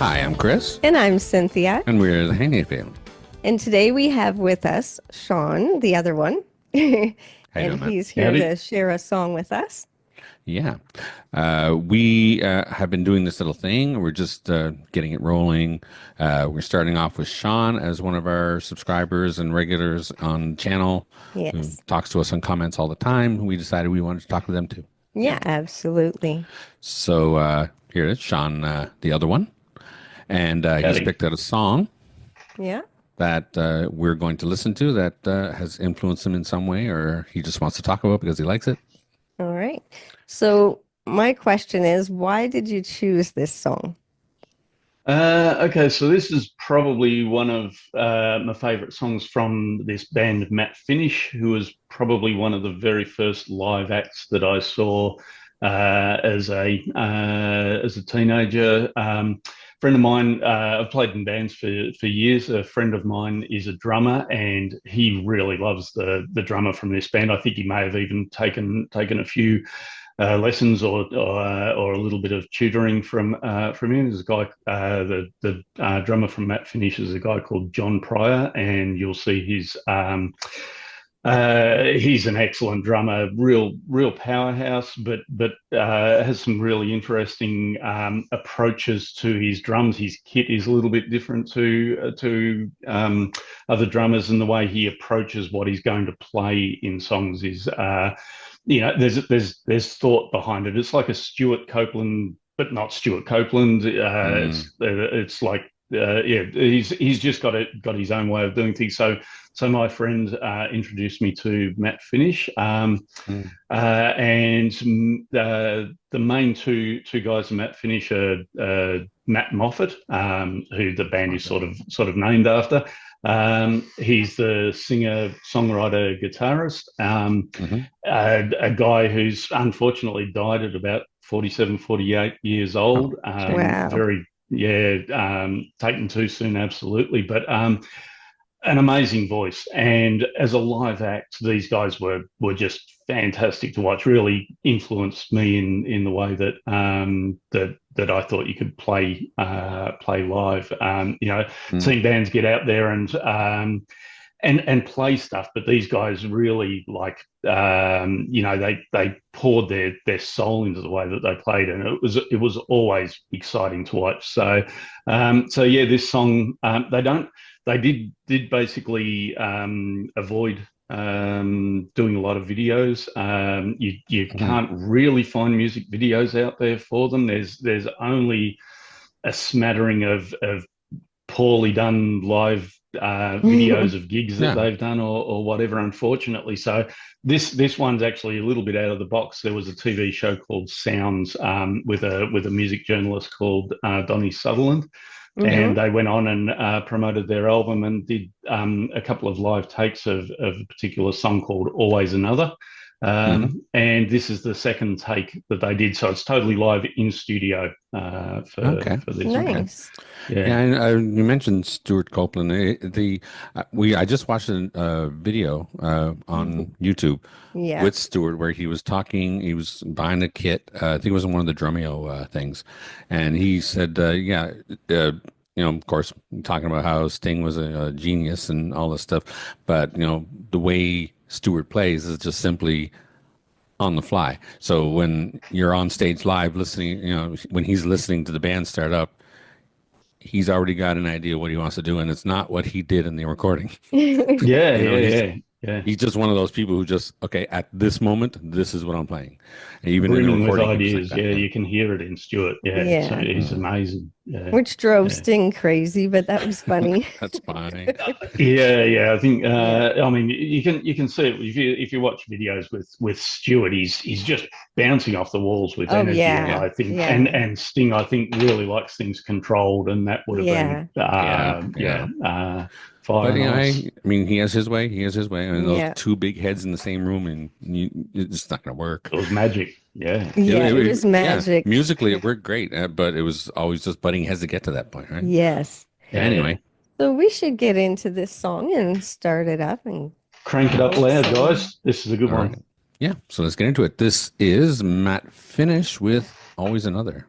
Hi, I'm Chris, And I'm Cynthia. and we're the Haney Family. And today we have with us Sean, the other one. How you And doing, man? he's here Howdy. to share a song with us. Yeah. We have been doing this little thing. We're just getting it rolling. We're starting off with Sean as one of our subscribers and regulars on the channel who Yes. talks to us on comments all the time. We decided we wanted to talk to them too. Yeah, absolutely. So here it is, Sean, the other one. And he's Howdy. picked out a song Yeah. that we're going to listen to that has influenced him in some way, or he just wants to talk about because he likes it. All right. So my question is, why did you choose this song? Okay, so this is probably one of my favorite songs from this band, Matt Finish, who was probably one of the very first live acts that I saw as a teenager. Friend of mine, I've played in bands for years. A friend of mine is a drummer, and he really loves the drummer from this band. I think he may have even taken a few lessons or a little bit of tutoring from him. There's a guy, the drummer from Matt Finish is a guy called John Pryor, and you'll see he's an excellent drummer, real powerhouse, but has some really interesting approaches to his drums. His kit is a little bit different to other drummers, and the way he approaches what he's going to play in songs is there's thought behind it. It's like a Stuart Copeland, but not Stuart Copeland. It's like he's just got his own way of doing things. So my friend introduced me to Matt Finish, and the main two guys in Matt Finish are Matt Moffat, who the band is sort of named after. He's the singer, songwriter, guitarist, a guy who's unfortunately died at about 47, 48 years old. Wow. Taken too soon, absolutely. But an amazing voice, and as a live act, these guys were just fantastic to watch. Really influenced me in the way that I thought you could play live. Seeing bands get out there and play stuff, but these guys really they poured their soul into the way that they played, and it was always exciting to watch. So this song, they did basically avoid doing a lot of videos. You can't really find music videos out there for them. There's only a smattering of poorly done live videos of gigs that they've done or whatever, unfortunately. So this one's actually a little bit out of the box. There was a TV show called Sounds with a music journalist called Donnie Sutherland. And they went on and promoted their album and did a couple of live takes of a particular song called Always Another. And this is the second take that they did. So it's totally live in studio for this. Nice. Yeah, and you mentioned Stuart Copeland. I just watched a video on YouTube with Stuart where he was talking. He was buying a kit. I think it was in one of the Drumeo things, and he said, of course, talking about how Sting was a genius and all this stuff, but the way Stuart plays is just simply on the fly. So when you're on stage live listening, when he's listening to the band start up, he's already got an idea what he wants to do, and it's not what he did in the recording. He's just one of those people who just, okay, at this moment, this is what I'm playing. And even in the Brimming with recording, ideas. like that, you can hear it in Stuart. So he's amazing. Which drove Sting crazy, but that was funny. That's fine. I think I mean you can see it if you watch videos with Stuart. He's just bouncing off the walls with energy. I think and Sting, I think, really likes things controlled, and that would have been But nice. I mean, he has his way. He has his way. I mean, those two big heads in the same room, and it's not going to work. It was magic. It was magic. Musically, it worked great, but it was always just butting heads to get to that point, right? Yes. Anyway, so we should get into this song and start it up and crank it up loud, guys. This is a good one. Right. Yeah. So let's get into it. This is Matt Finish with Always Another.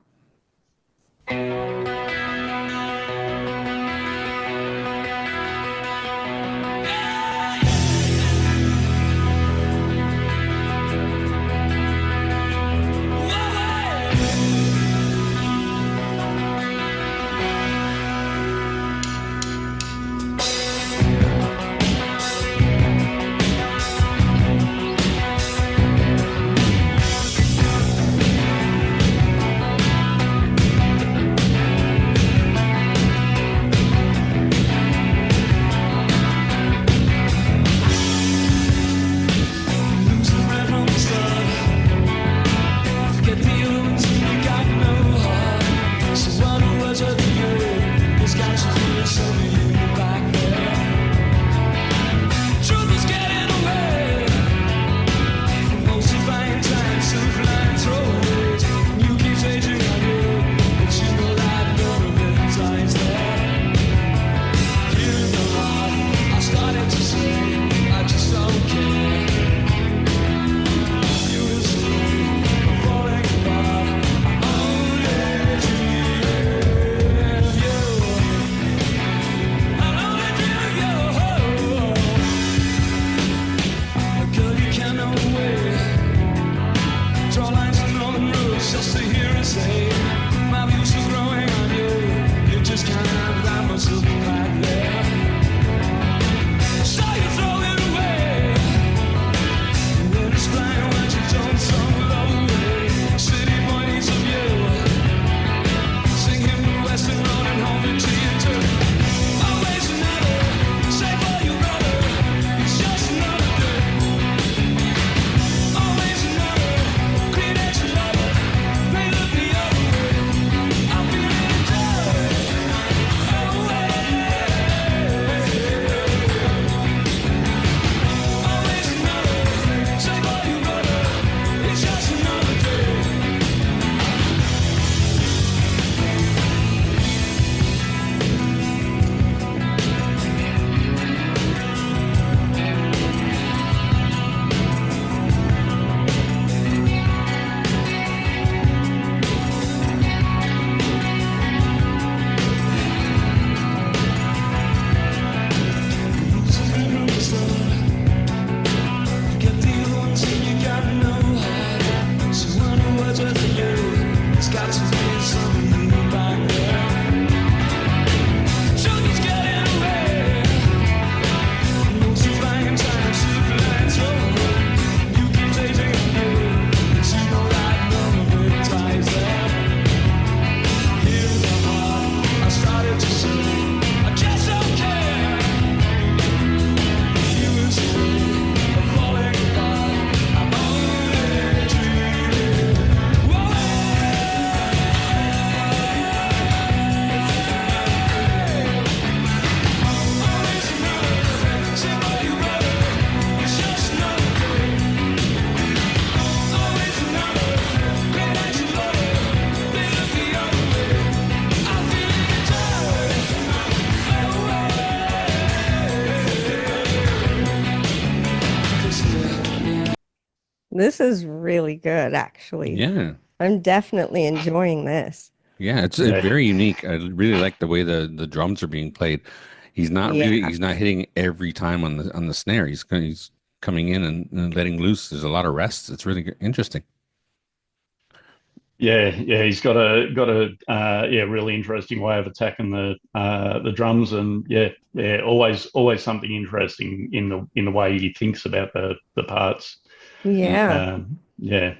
This is really good, actually. Yeah. I'm definitely enjoying this. Yeah, it's Yeah. very unique. I really like the way the drums are being played. Yeah. He's not hitting every time on the snare. He's coming in and letting loose. There's a lot of rests. It's really interesting. Yeah, he's got a yeah, really interesting way of attacking the drums, and always something interesting in the way he thinks about the parts. Yeah. Yeah,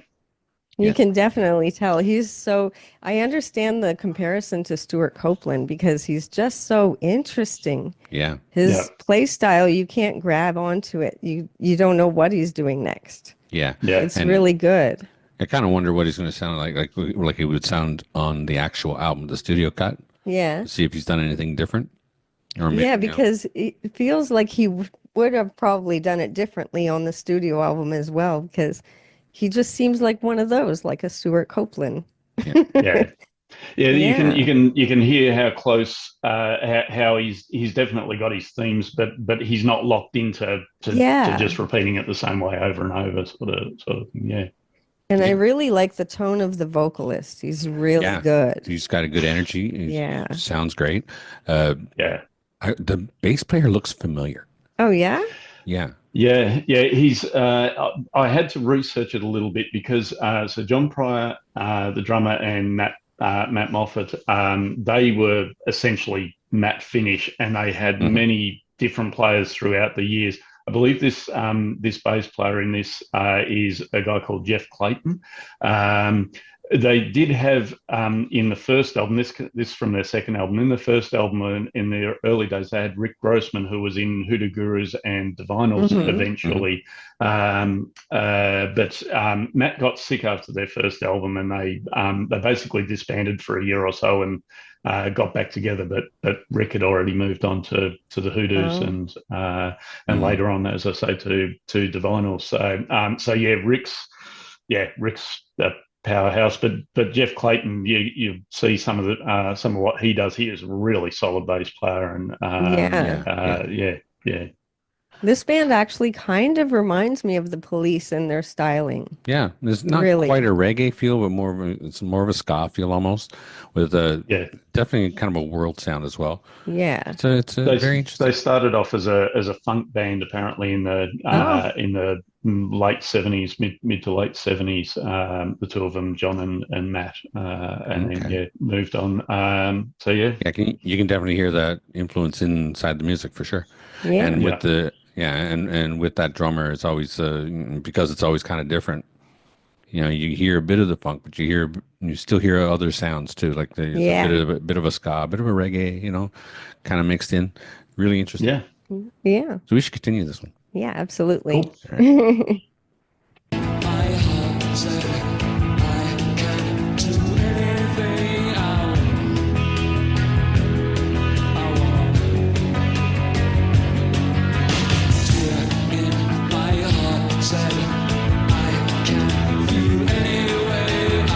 You Yeah. can definitely tell. I understand the comparison to Stuart Copeland because he's just so interesting. Yeah. yeah, His play style, you can't grab onto it. You don't know what he's doing next. Yeah. yeah, It's And really good. I kind of wonder what he's going to sound like he would sound on the actual album, the studio cut. Yeah. See if he's done anything different, or maybe, Yeah, because it feels like he would have probably done it differently on the studio album as well, because he just seems like one of those, like a Stuart Copeland. yeah, yeah. Yeah, Yeah. you can hear how close how he's definitely got his themes, but he's not locked into to Yeah. just repeating it the same way over and over, sort of thing. Yeah, And I yeah, really like the tone of the vocalist. He's really yeah. good. He's got a good energy. Yeah. He sounds great. Uh, yeah. the bass player looks familiar. Oh, yeah? Yeah. Yeah. He's. I had to research it a little bit because so John Pryor, the drummer, and Matt Moffat, they were essentially Matt Finish, and they had Hmm. many different players throughout the years. I believe this bass player in this is a guy called Jeff Clayton. They did have in the first album, this from their second album. In the first album, in their early days, they had Rick Grossman, who was in Hoodoo Gurus and Divinals Hmm. eventually. But Matt got sick after their first album, and they basically disbanded for a year or so and got back together. But Rick had already moved on to the Hoodoos Oh, and later on, as I say, to Divinals. So Rick's a powerhouse, but Jeff Clayton, you see some of what he does. He is a really solid bass player, and yeah. yeah. This band actually kind of reminds me of the Police in their styling. Yeah, there's not quite Really. a reggae feel, but it's more of a ska feel almost, with Yeah, definitely kind of a world sound as well. Yeah. So it's they very they interesting. started off as a funk band apparently Oh, in the late '70s, mid to late '70s. The two of them, John and Matt, and then Okay. moved on. So yeah, Yeah, you can definitely hear that influence inside the music for sure. yeah. And with yeah, the yeah, and with that drummer, it's always because it's always kind of different. You know, you hear a bit of the funk, but you still hear other sounds too. Like there's Yeah. a bit of a ska, a bit of a reggae, kind of mixed in. Really interesting. yeah. Yeah. So we should continue this one. Yeah, absolutely. Cool. All right. My heart said I can do anything I want. Tear in my heart said I can feel any way I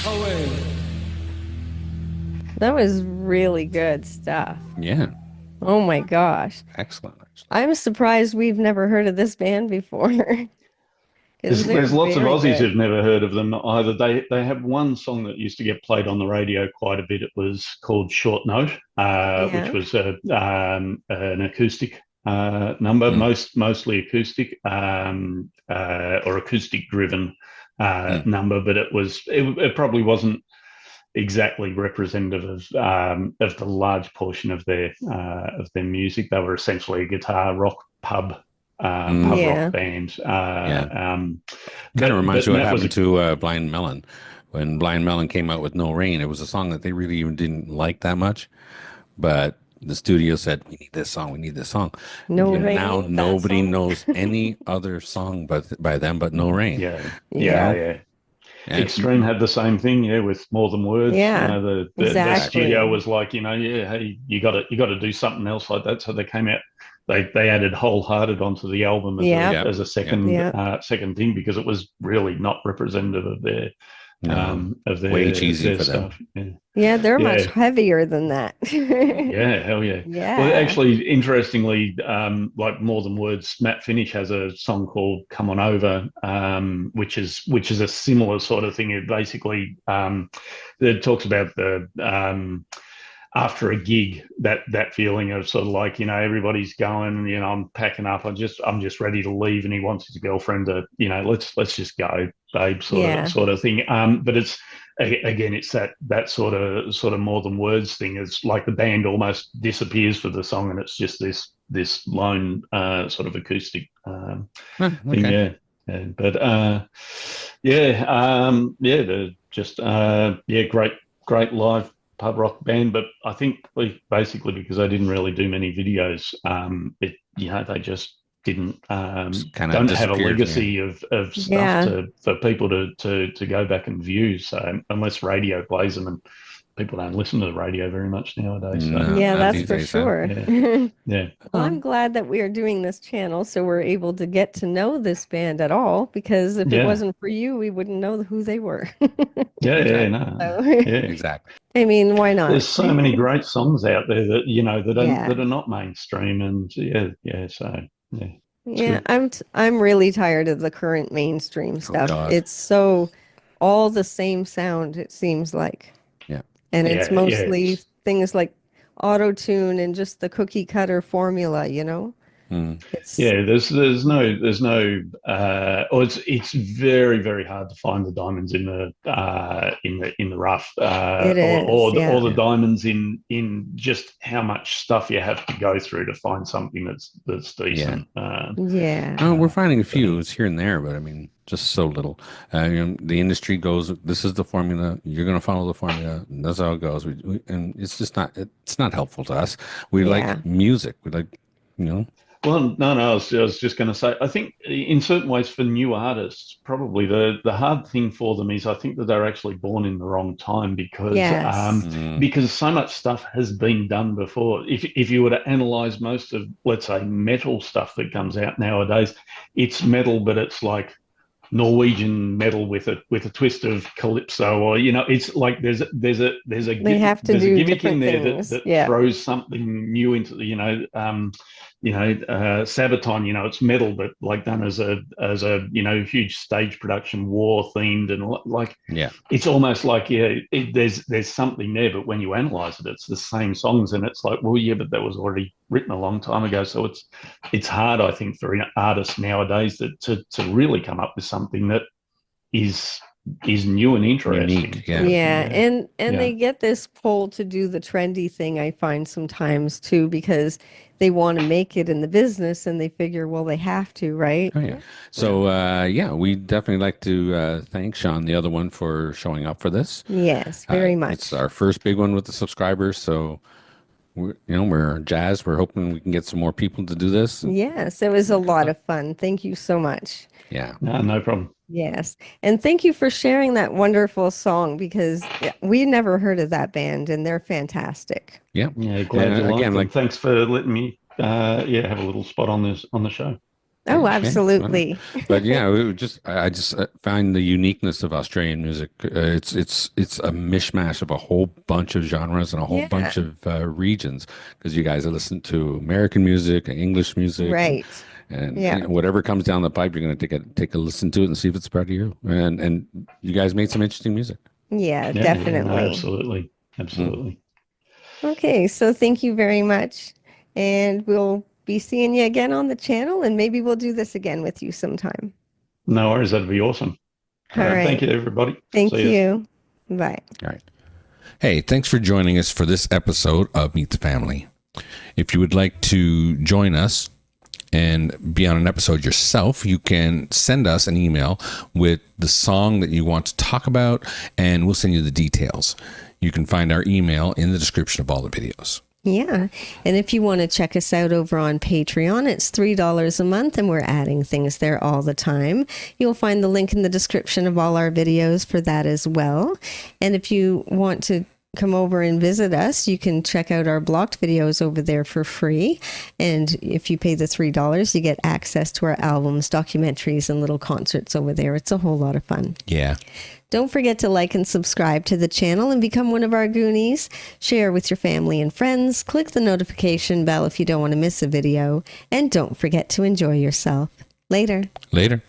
away. That was really good stuff. Yeah, Oh my gosh. excellent. Actually. I'm surprised we've never heard of this band before. Because they're There's lots of very Aussies good. who've never heard of them either. They have one song that used to get played on the radio quite a bit. It was called Short Note, which Yeah. was an acoustic number, mostly acoustic, or acoustic driven number, but it probably wasn't exactly representative of the large portion of their music. They were essentially a guitar rock pub rock band. Kind of reminds you what happened to Blind Melon. When Blind Melon came out with No Rain, it was a song that they really even didn't like that much, but the studio said, "We need this song. We need this song." No Rain. Now nobody knows any other song by them but No Rain. Yeah. Extreme had the same thing, with More Than Words. Yeah, the studio was like, hey, you got to do something else like that. So they came out. They added Wholehearted onto the album as a second thing, because it was really not representative of their way cheesy for stuff. them. Yeah, they're much heavier than that. Yeah, hell yeah. Yeah. Well, actually, interestingly, like More Than Words, Matt Finish has a song called "Come On Over," which is a similar sort of thing. It basically it talks about the after a gig, that feeling of sort of like, everybody's going, I'm packing up, I'm just ready to leave, and he wants his girlfriend to, let's just go, babe, sort of thing. But it's that sort of More Than Words thing. It's like the band almost disappears for the song, and it's just this lone sort of acoustic thing. They're just great live pub rock band. But I think basically because I didn't really do many videos, they just didn't don't have a legacy of stuff for people to go back and view. So unless radio plays them, and people don't listen to the radio very much nowadays. So. That's for sure. Yeah. Well, I'm glad that we are doing this channel, so we're able to get to know this band at all, because if it wasn't for you, we wouldn't know who they were. Exactly. I mean, why not? There's so many great songs out there that that are not mainstream, and I'm really tired of the current mainstream stuff. It's so all the same sound, it seems like. And it's mostly things like auto tune and just the cookie cutter formula, It's there's no or it's very, very hard to find the diamonds in the rough, or the diamonds in just how much stuff you have to go through to find something that's decent. We're finding a few, it's here and there, but I mean, just so little. The industry goes, this is the formula, you're going to follow the formula, and that's how it goes. And it's just not helpful to us. We like music. We like, Well, no, I was just going to say, I think in certain ways for new artists, probably the hard thing for them is I think that they're actually born in the wrong time, because so much stuff has been done before. If you were to analyze most of, let's say, metal stuff that comes out nowadays, it's metal, but it's like Norwegian metal with a twist of calypso, or it's like there's a gimmick in there that throws something new into the Sabaton, it's metal, but like done as a huge stage production, war themed, and it's almost like there's something there, but when you analyze it, it's the same songs, and it's like, well, but that was already written a long time ago. So it's hard, I think, for artists nowadays to really come up with something that is new and interesting. Unique, and they get this pull to do the trendy thing, I find sometimes too, because they want to make it in the business, and they figure, well, they have to, right? So we definitely like to thank Sean, the other one, for showing up for this. Yes, very much. It's our first big one with the subscribers, so we're jazzed. We're hoping we can get some more people to do this. Yes, it was a lot of fun. Thank you so much. No problem. Yes. And thank you for sharing that wonderful song, because we never heard of that band, and they're fantastic. Glad you liked them. Thanks for letting me have a little spot on the show. Oh, absolutely. But I just find the uniqueness of Australian music. It's a mishmash of a whole bunch of genres and a whole bunch of regions, because you guys have listened to American music and English music, right? And whatever comes down the pipe, you're going to take a listen to it and see if it's part of you. And you guys made some interesting music. Yeah, definitely. Absolutely. Okay, so thank you very much, and we'll be seeing you again on the channel, and maybe we'll do this again with you sometime. No worries. That'd be awesome. All right. Thank you, everybody. Thank you. Bye. All right. Hey, thanks for joining us for this episode of Meet the Family. If you would like to join us and be on an episode yourself, you can send us an email with the song that you want to talk about, and we'll send you the details. You can find our email in the description of all the videos. Yeah. And if you want to check us out over on Patreon, it's $3 a month, and we're adding things there all the time. You'll find the link in the description of all our videos for that as well. And if you want to come over and visit us, you can check out our blocked videos over there for free. And if you pay the $3, you get access to our albums, documentaries, and little concerts over there. It's a whole lot of fun. Yeah. Don't forget to like and subscribe to the channel and become one of our Goonies. Share with your family and friends. Click the notification bell if you don't want to miss a video. And don't forget to enjoy yourself. Later. Later.